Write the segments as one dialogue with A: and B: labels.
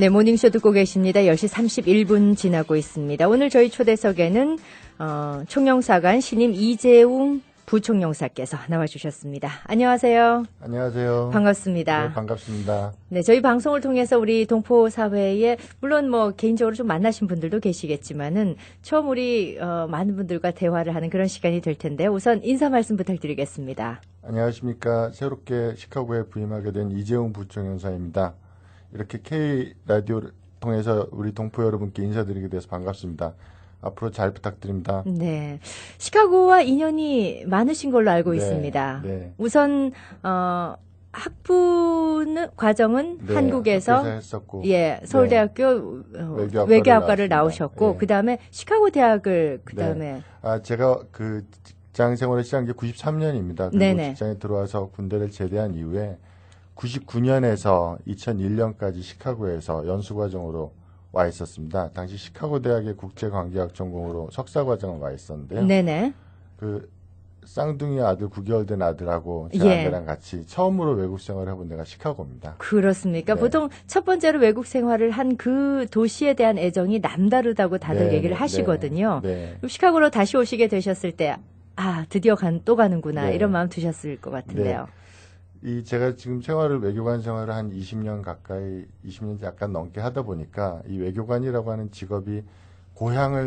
A: 네, 모닝쇼 듣고 계십니다. 10시 31분 지나고 있습니다. 오늘 저희 초대석에는 총영사관 신임 이재웅 부총영사께서 나와주셨습니다. 안녕하세요.
B: 안녕하세요.
A: 반갑습니다.
B: 네, 반갑습니다.
A: 네, 저희 방송을 통해서 우리 동포사회에 물론 뭐 개인적으로 좀 만나신 분들도 계시겠지만은 처음 우리 많은 분들과 대화를 하는 그런 시간이 될 텐데 우선 인사 말씀 부탁드리겠습니다.
B: 안녕하십니까. 새롭게 시카고에 부임하게 된 이재웅 부총영사입니다. 이렇게 K라디오를 통해서 우리 동포 여러분께 인사드리게 돼서 반갑습니다. 앞으로 잘 부탁드립니다.
A: 네. 시카고와 인연이 많으신 걸로 알고
B: 네,
A: 있습니다.
B: 네.
A: 우선, 과정은
B: 네,
A: 한국에서
B: 했었고,
A: 예, 서울대학교 외교학과를 나오셨고,
B: 네.
A: 그 다음에 시카고 대학을, 그 다음에.
B: 네. 제가 그 직장 생활을 시작한 게 93년입니다. 그리고
A: 네네.
B: 직장에 들어와서 군대를 제대한 이후에 99년에서 2001년까지 시카고에서 연수과정으로 와 있었습니다. 당시 시카고 대학의 국제관계학 전공으로 석사과정을 와 있었는데요.
A: 네네.
B: 그 쌍둥이 아들 9개월 된 아들하고 제
A: 예.
B: 아내랑 같이 처음으로 외국 생활을 해본 데가 시카고입니다.
A: 그렇습니까?
B: 네.
A: 보통 첫 번째로 외국 생활을 한 그 도시에 대한 애정이 남다르다고 다들
B: 네,
A: 얘기를
B: 네,
A: 하시거든요.
B: 네.
A: 그럼 시카고로 다시 오시게 되셨을 때, 드디어 또 가는구나.
B: 네.
A: 이런 마음 드셨을 것 같은데요.
B: 제가 지금 외교관 생활을 한 20년 가까이, 20년 약간 넘게 하다 보니까 이 외교관이라고 하는 직업이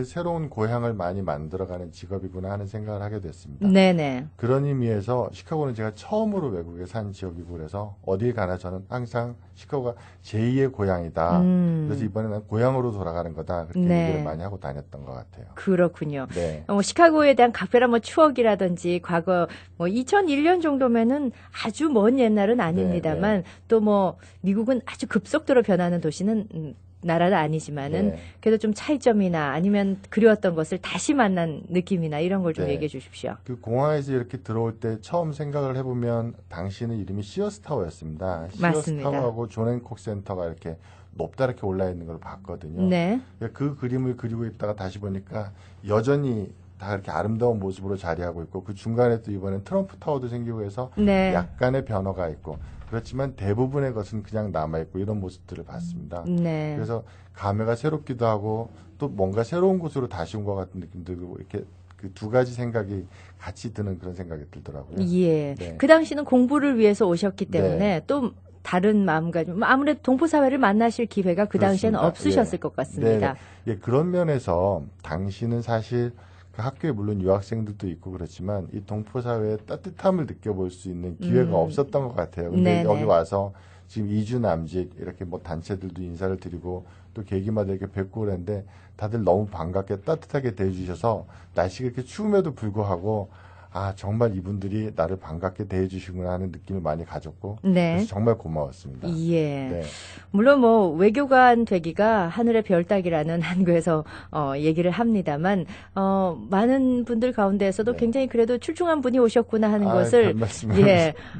B: 새로운 고향을 많이 만들어가는 직업이구나 하는 생각을 하게 됐습니다.
A: 네네.
B: 그런 의미에서 시카고는 제가 처음으로 외국에 산 지역이고 그래서 어딜 가나 저는 항상 시카고가 제2의 고향이다. 그래서 이번에 난 고향으로 돌아가는 거다. 그렇게
A: 네.
B: 얘기를 많이 하고 다녔던 것 같아요.
A: 그렇군요.
B: 네.
A: 시카고에 대한 각별한 추억이라든지 과거 2001년 정도면은 아주 먼 옛날은 아닙니다만 또 미국은 아주 급속도로 변하는 도시는 나라는 아니지만은
B: 네.
A: 그래도 좀 차이점이나 아니면 그리웠던 것을 다시 만난 느낌이나 이런 걸 좀
B: 네.
A: 얘기해 주십시오.
B: 그 공항에서 이렇게 들어올 때 처음 생각을 해보면 당시는 이름이 시어스타워였습니다.
A: 맞습니다.
B: 시어스타워하고 존 앤콕 센터가 이렇게 높다 이렇게 올라 있는 걸 봤거든요.
A: 네.
B: 그 그림을 그리고 있다가 다시 보니까 여전히 다 이렇게 아름다운 모습으로 자리하고 있고 그 중간에 또 이번엔 트럼프 타워도 생기고 해서
A: 네.
B: 약간의 변화가 있고 그렇지만 대부분의 것은 그냥 남아있고 이런 모습들을 봤습니다.
A: 네.
B: 그래서 감회가 새롭기도 하고 또 뭔가 새로운 곳으로 다시 온 것 같은 느낌도 들고 이렇게 그 두 가지 생각이 같이 드는 그런 생각이 들더라고요.
A: 예.
B: 네.
A: 그 당시는 공부를 위해서 오셨기 때문에
B: 네.
A: 또 다른 마음가짐, 아무래도 동포사회를 만나실 기회가 그 당시에는
B: 그렇습니다.
A: 없으셨을 것 같습니다.
B: 네. 그런 면에서 당시는 사실 그 학교에 물론 유학생들도 있고 그렇지만 이 동포사회의 따뜻함을 느껴볼 수 있는 기회가 없었던 것 같아요. 근데
A: 네네.
B: 여기 와서 지금 2주 남짓 이렇게 단체들도 인사를 드리고 또 계기마다 이렇게 뵙고 그랬는데 다들 너무 반갑게 따뜻하게 대해주셔서 날씨가 이렇게 추움에도 불구하고 정말 이분들이 나를 반갑게 대해주시구나 하는 느낌을 많이 가졌고
A: 네.
B: 그래서 정말 고마웠습니다.
A: 예.
B: 네.
A: 물론 외교관 되기가 하늘의 별 따기라는 한국에서 얘기를 합니다만 많은 분들 가운데에서도
B: 네.
A: 굉장히 그래도 출중한 분이 오셨구나 하는 것을
B: 별 말씀을
A: 네.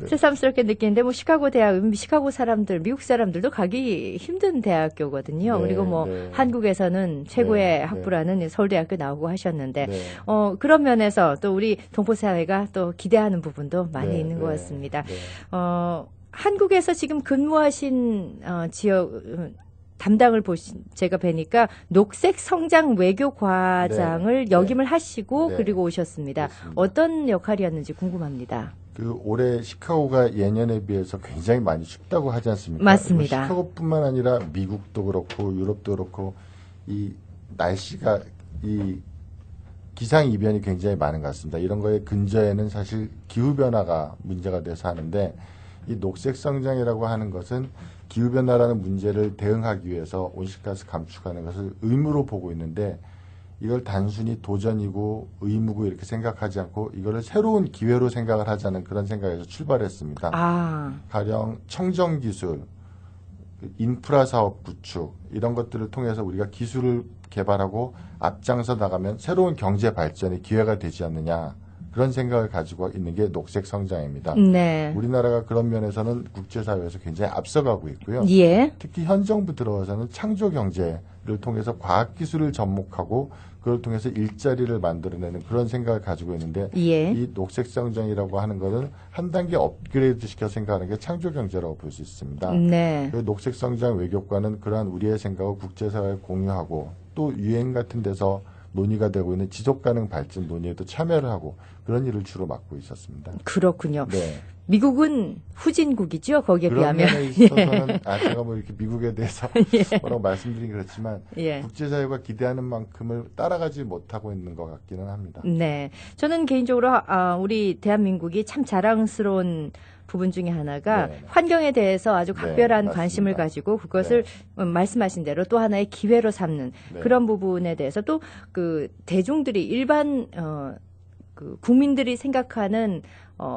B: 네.
A: 새삼스럽게 느끼는데 시카고 대학, 시카고 사람들, 미국 사람들도 가기 힘든 대학교거든요.
B: 네,
A: 그리고
B: 네.
A: 한국에서는 최고의
B: 네,
A: 학부라는 서울대학교 나오고 하셨는데
B: 네.
A: 그런 면에서 또 우리 동포사회가 또 기대하는 부분도 많이
B: 네,
A: 있는 것
B: 네,
A: 같습니다.
B: 네.
A: 한국에서 지금 근무하신 지역 담당을 제가 뵈니까 녹색 성장 외교 과장을
B: 네,
A: 역임을 하시고
B: 네.
A: 그리고 오셨습니다.
B: 그렇습니다.
A: 어떤 역할이었는지 궁금합니다.
B: 올해 시카고가 예년에 비해서 굉장히 많이 춥다고 하지 않습니까?
A: 맞습니다.
B: 시카고뿐만 아니라 미국도 그렇고 유럽도 그렇고 이 날씨가 이 기상 이변이 굉장히 많은 것 같습니다. 이런 거에 근저에는 사실 기후 변화가 문제가 돼서 하는데 이 녹색 성장이라고 하는 것은 기후 변화라는 문제를 대응하기 위해서 온실가스 감축하는 것을 의무로 보고 있는데 이걸 단순히 도전이고 의무고 이렇게 생각하지 않고 이거를 새로운 기회로 생각을 하자는 그런 생각에서 출발했습니다. 가령 청정 기술, 인프라 사업 구축 이런 것들을 통해서 우리가 기술을 개발하고 앞장서 나가면 새로운 경제 발전의 기회가 되지 않느냐 그런 생각을 가지고 있는 게 녹색 성장입니다.
A: 네.
B: 우리나라가 그런 면에서는 국제사회에서 굉장히 앞서가고 있고요.
A: 예.
B: 특히 현 정부 들어와서는 창조 경제를 통해서 과학기술을 접목하고 그걸 통해서 일자리를 만들어내는 그런 생각을 가지고 있는데
A: 예.
B: 이 녹색 성장이라고 하는 것은 한 단계 업그레이드 시켜 생각하는 게 창조 경제라고 볼 수 있습니다.
A: 네.
B: 그 녹색 성장 외교과는 그러한 우리의 생각을 국제사회에 공유하고 또 유엔 같은 데서 논의가 되고 있는 지속가능 발전 논의에도 참여를 하고 그런 일을 주로 맡고 있었습니다.
A: 그렇군요.
B: 네.
A: 미국은 후진국이죠. 거기에
B: 그런
A: 비하면.
B: 면에 있어서는 제가 뭐 이렇게 미국에 대해서 뭐라고 말씀드리긴 그렇지만
A: 예.
B: 국제사회가 기대하는 만큼을 따라가지 못하고 있는 것 같기는 합니다.
A: 네. 저는 개인적으로 우리 대한민국이 참 자랑스러운 부분 중에 하나가
B: 네.
A: 환경에 대해서 아주 각별한
B: 맞습니다.
A: 관심을 가지고 그것을 말씀하신 대로 또 하나의 기회로 삼는
B: 네.
A: 그런 부분에 대해서 또 그 대중들이 일반 그 국민들이 생각하는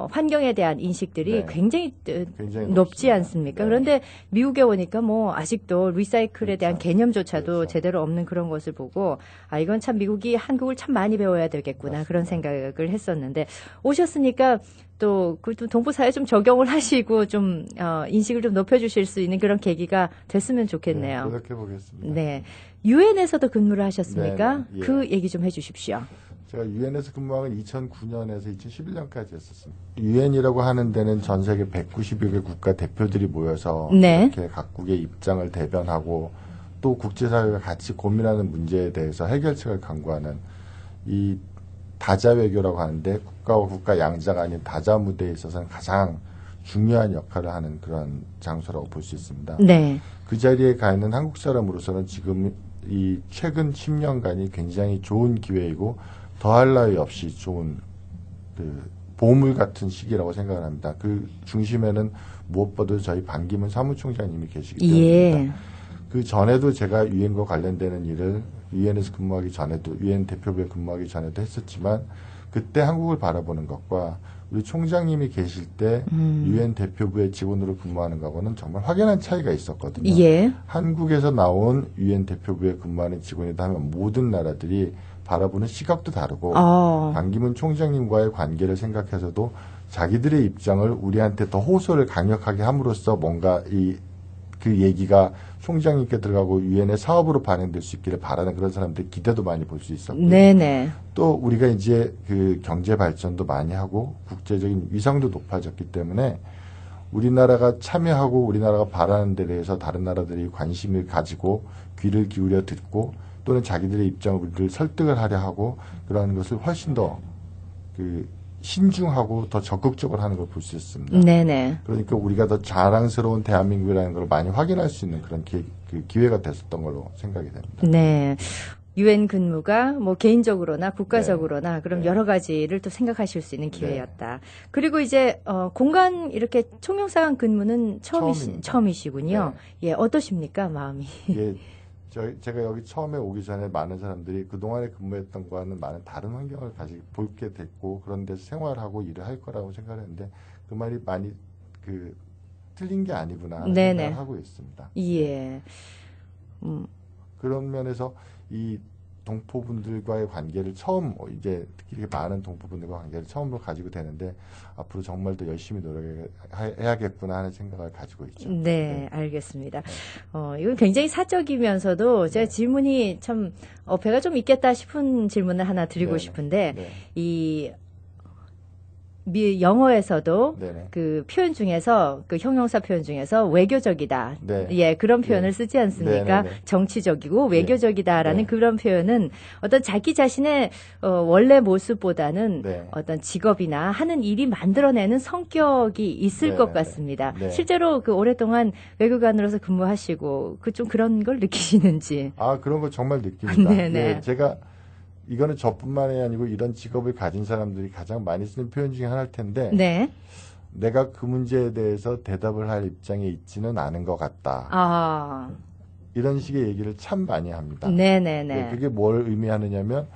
A: 환경에 대한 인식들이
B: 네.
A: 굉장히
B: 굉장히
A: 높지
B: 높습니다.
A: 않습니까?
B: 네.
A: 그런데 미국에 오니까 뭐 아직도 리사이클에 대한
B: 그렇죠.
A: 개념조차도
B: 그렇죠.
A: 제대로 없는 그런 것을 보고 이건 참 미국이 한국을 참 많이 배워야 되겠구나
B: 맞습니다.
A: 그런 생각을 했었는데 오셨으니까 또 그 동포사회 좀 적용을 하시고 좀 인식을 좀 높여주실 수 있는 그런 계기가 됐으면 좋겠네요.
B: 노력해 보겠습니다.
A: 네, 유엔에서도 근무를 하셨습니까?
B: 네, 네. 예.
A: 그 얘기 좀 해주십시오.
B: 제가 유엔에서 근무한 건 2009년에서 2011년까지 했었습니다. 유엔이라고 하는 데는 전 세계 190여 개 국가 대표들이 모여서
A: 네.
B: 이렇게 각국의 입장을 대변하고 또 국제사회가 같이 고민하는 문제에 대해서 해결책을 강구하는 이 다자 외교라고 하는데 국가와 국가 양자가 아닌 다자 무대에 있어서는 가장 중요한 역할을 하는 그런 장소라고 볼 수 있습니다.
A: 네.
B: 그 자리에 가 있는 한국 사람으로서는 지금 이 최근 10년간이 굉장히 좋은 기회이고 더할 나위 없이 좋은 그 보물 같은 시기라고 생각을 합니다. 그 중심에는 무엇보다도 저희 반기문 사무총장님이 계시기 때문입니다.
A: 예.
B: 그 전에도 제가 유엔과 관련되는 일을 유엔에서 근무하기 전에도 유엔 대표부에 근무하기 전에도 했었지만 그때 한국을 바라보는 것과 우리 총장님이 계실 때 유엔 대표부의 직원으로 근무하는 거하고는 정말 확연한 차이가 있었거든요.
A: 예.
B: 한국에서 나온 유엔 대표부에 근무하는 직원이다 하면 모든 나라들이 바라보는 시각도 다르고 반기문 총장님과의 관계를 생각해서도 자기들의 입장을 우리한테 더 호소를 강력하게 함으로써 뭔가 그 얘기가 총장님께 들어가고 유엔의 사업으로 반영될 수 있기를 바라는 그런 사람들의 기대도 많이 볼 수 있었고요.
A: 네네.
B: 또 우리가 이제 그 경제 발전도 많이 하고 국제적인 위상도 높아졌기 때문에 우리나라가 참여하고 우리나라가 바라는 데 대해서 다른 나라들이 관심을 가지고 귀를 기울여 듣고 또는 자기들의 입장을 우리를 설득을 하려 하고 그러한 것을 훨씬 더 그 신중하고 더 적극적으로 하는 걸 볼 수 있습니다.
A: 네네.
B: 그러니까 우리가 더 자랑스러운 대한민국이라는 걸 많이 확인할 수 있는 그런 기회가 됐었던 걸로 생각이 됩니다.
A: 네. 유엔 근무가 뭐 개인적으로나 국가적으로나 그럼
B: 네.
A: 여러 가지를 또 생각하실 수 있는 기회였다. 그리고 이제 공간 이렇게 총영사관 근무는
B: 처음입니다.
A: 처음이시군요. 예, 어떠십니까 마음이?
B: 예, 제가 여기 처음에 오기 전에 많은 사람들이 그동안에 근무했던 거와는 많은 다른 환경을 보게 됐고 그런 데서 생활하고 일을 할 거라고 생각했는데 그 말이 많이 틀린 게 아니구나 하는
A: 네네.
B: 생각을 하고 있습니다.
A: 예.
B: 그런 면에서 이 동포분들과의 관계를 이제 특히 이렇게 많은 동포분들과 관계를 처음으로 가지고 되는데 앞으로 정말 더 열심히 노력해야겠구나 하는 생각을 가지고 있죠.
A: 네, 알겠습니다. 이건 굉장히 사적이면서도 제가 질문이 참 배가 좀 있겠다 싶은 질문을 하나 드리고
B: 네네.
A: 싶은데
B: 네.
A: 이 영어에서도
B: 네네.
A: 그 표현 중에서 그 형용사 표현 중에서 외교적이다.
B: 네.
A: 예, 그런 표현을
B: 네.
A: 쓰지 않습니까?
B: 네네네.
A: 정치적이고 외교적이다라는
B: 네.
A: 그런 표현은 어떤 자기 자신의 원래 모습보다는
B: 네.
A: 어떤 직업이나 하는 일이 만들어내는 성격이 있을 것
B: 네네네.
A: 같습니다.
B: 네.
A: 실제로 그 오랫동안 외교관으로서 근무하시고 좀 그런 걸 느끼시는지.
B: 그런 거 정말 느낍니다.
A: 네네.
B: 예, 제가 이거는 저뿐만이 아니고 이런 직업을 가진 사람들이 가장 많이 쓰는 표현 중에 하나일 텐데
A: 네.
B: 내가 그 문제에 대해서 대답을 할 입장에 있지는 않은 것 같다. 이런 식의 얘기를 참 많이 합니다.
A: 네네네.
B: 예, 그게 뭘 의미하느냐면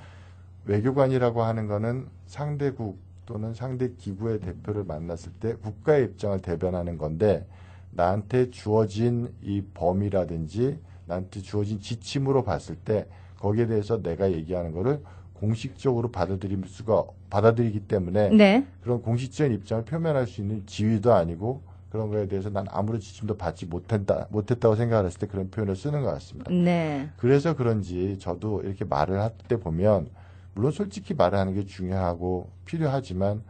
B: 외교관이라고 하는 거는 상대국 또는 상대 기구의 대표를 만났을 때 국가의 입장을 대변하는 건데 나한테 주어진 이 범위라든지 나한테 주어진 지침으로 봤을 때 거기에 대해서 내가 얘기하는 거를 공식적으로 받아들이기 때문에
A: 네.
B: 그런 공식적인 입장을 표명할 수 있는 지위도 아니고 그런 거에 대해서 난 아무런 지침도 받지 못했다고 생각을 했을 때 그런 표현을 쓰는 것 같습니다.
A: 네.
B: 그래서 그런지 저도 이렇게 말을 할 때 보면 물론 솔직히 말을 하는 게 중요하고 필요하지만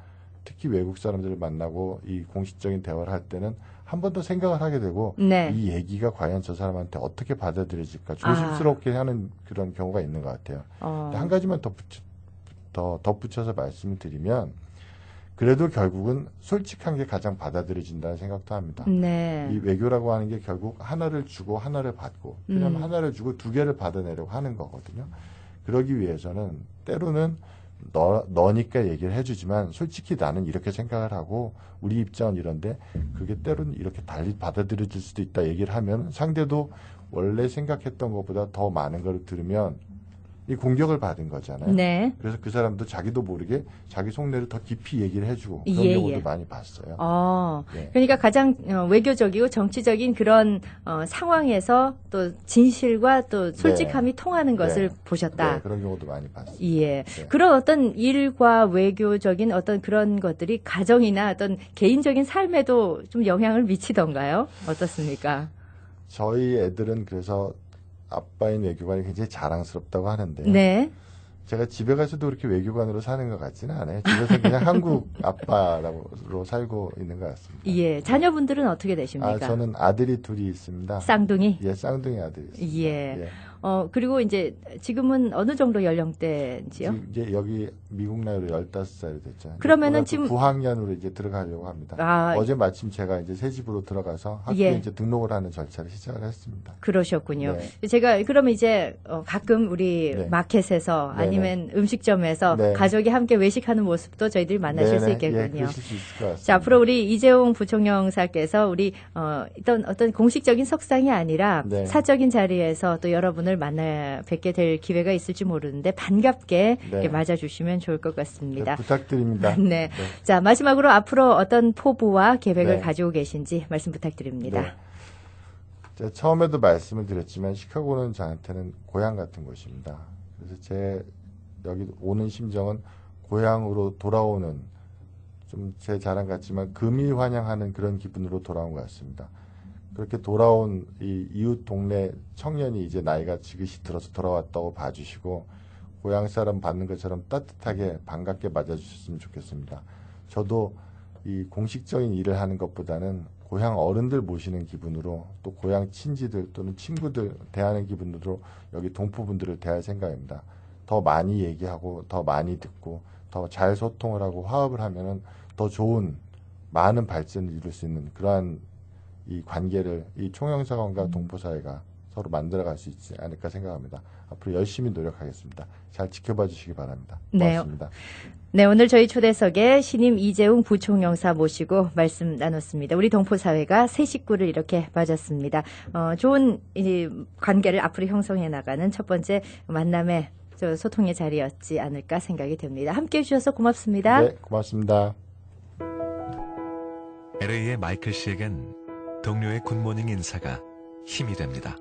B: 특히 외국 사람들을 만나고 이 공식적인 대화를 할 때는 한 번 더 생각을 하게 되고
A: 네.
B: 이 얘기가 과연 저 사람한테 어떻게 받아들여질까 조심스럽게 하는 그런 경우가 있는 것 같아요. 근데 한 가지만 더 덧붙여서 말씀을 드리면 그래도 결국은 솔직한 게 가장 받아들여진다는 생각도 합니다.
A: 네.
B: 이 외교라고 하는 게 결국 하나를 주고 하나를 받고 왜냐하면 하나를 주고 두 개를 받아내려고 하는 거거든요. 그러기 위해서는 때로는 너니까 얘기를 해주지만 솔직히 나는 이렇게 생각을 하고 우리 입장은 이런데 그게 때로는 이렇게 달리 받아들여질 수도 있다 얘기를 하면 상대도 원래 생각했던 것보다 더 많은 걸 들으면 이 공격을 받은 거잖아요.
A: 네.
B: 그래서 그 사람도 자기도 모르게 자기 속내를 더 깊이 얘기를 해주고 그런
A: 예,
B: 경우도
A: 예.
B: 많이 봤어요. 네.
A: 그러니까 가장 외교적이고 정치적인 그런 상황에서 또 진실과 또 솔직함이 통하는 것을
B: 네.
A: 보셨다.
B: 네, 그런 경우도 많이 봤습니다.
A: 예.
B: 네.
A: 그런 어떤 일과 외교적인 어떤 그런 것들이 가정이나 어떤 개인적인 삶에도 좀 영향을 미치던가요? 어떻습니까?
B: 저희 애들은 그래서 아빠인 외교관이 굉장히 자랑스럽다고 하는데요.
A: 네.
B: 제가 집에 가서도 그렇게 외교관으로 사는 것 같지는 않아요. 집에서 그냥 한국 아빠로 살고 있는 것 같습니다.
A: 예. 자녀분들은 어떻게 되십니까?
B: 저는 아들이 둘이 있습니다.
A: 쌍둥이?
B: 예, 쌍둥이 아들이 있습니다.
A: 예. 그리고 이제 지금은 어느 정도 연령대인지요?
B: 지금 이제 여기 미국 나이로 15살이 됐죠.
A: 그러면은 지금
B: 9학년으로 이제 들어가려고 합니다. 어제 마침 제가 이제 새 집으로 들어가서 학교에
A: 예.
B: 이제 등록을 하는 절차를 시작을 했습니다.
A: 그러셨군요.
B: 네.
A: 제가 그러면 이제 가끔 우리
B: 네.
A: 마켓에서
B: 네네.
A: 아니면 음식점에서
B: 네.
A: 가족이 함께 외식하는 모습도 저희들이 만나실 수
B: 네네.
A: 있겠군요.
B: 예, 그러실 수 있을 것 같습니다.
A: 자, 앞으로 우리 이재용 부총영사께서 우리 어떤 공식적인 석상이 아니라
B: 네.
A: 사적인 자리에서 또 여러분을 만나 뵙게 될 기회가 있을지 모르는데 반갑게
B: 네.
A: 이렇게 맞아주시면 좋을 것
B: 네,
A: 같습니다.
B: 부탁드립니다.
A: 네. 자, 마지막으로 앞으로 어떤 포부와 계획을
B: 네.
A: 가지고 계신지 말씀 부탁드립니다.
B: 네. 제가 처음에도 말씀을 드렸지만 시카고는 저한테는 고향 같은 곳입니다. 그래서 여기 오는 심정은 고향으로 돌아오는 좀 제 자랑 같지만 금이 환영하는 그런 기분으로 돌아온 것 같습니다. 그렇게 돌아온 이 이웃 동네 청년이 이제 나이가 지긋이 들어서 돌아왔다고 봐주시고 고향 사람 받는 것처럼 따뜻하게 반갑게 맞아주셨으면 좋겠습니다. 저도 이 공식적인 일을 하는 것보다는 고향 어른들 모시는 기분으로 또 고향 친지들 또는 친구들 대하는 기분으로 여기 동포분들을 대할 생각입니다. 더 많이 얘기하고 더 많이 듣고 더 잘 소통을 하고 화합을 하면은 더 좋은 많은 발전을 이룰 수 있는 그러한 이 관계를 이 총영사관과 동포사회가 서로 만들어갈 수 있지 않을까 생각합니다. 앞으로 열심히 노력하겠습니다. 잘 지켜봐 주시기 바랍니다. 고맙습니다.
A: 네, 오늘 저희 초대석에 신임 이재용 부총영사 모시고 말씀 나눴습니다. 우리 동포사회가 새 식구를 이렇게 맞았습니다. 좋은 이 관계를 앞으로 형성해 나가는 첫 번째 만남의 소통의 자리였지 않을까 생각이 됩니다. 함께해 주셔서 고맙습니다.
B: 네, 고맙습니다.
C: LA의 마이클 씨에겐 동료의 굿모닝 인사가 힘이 됩니다.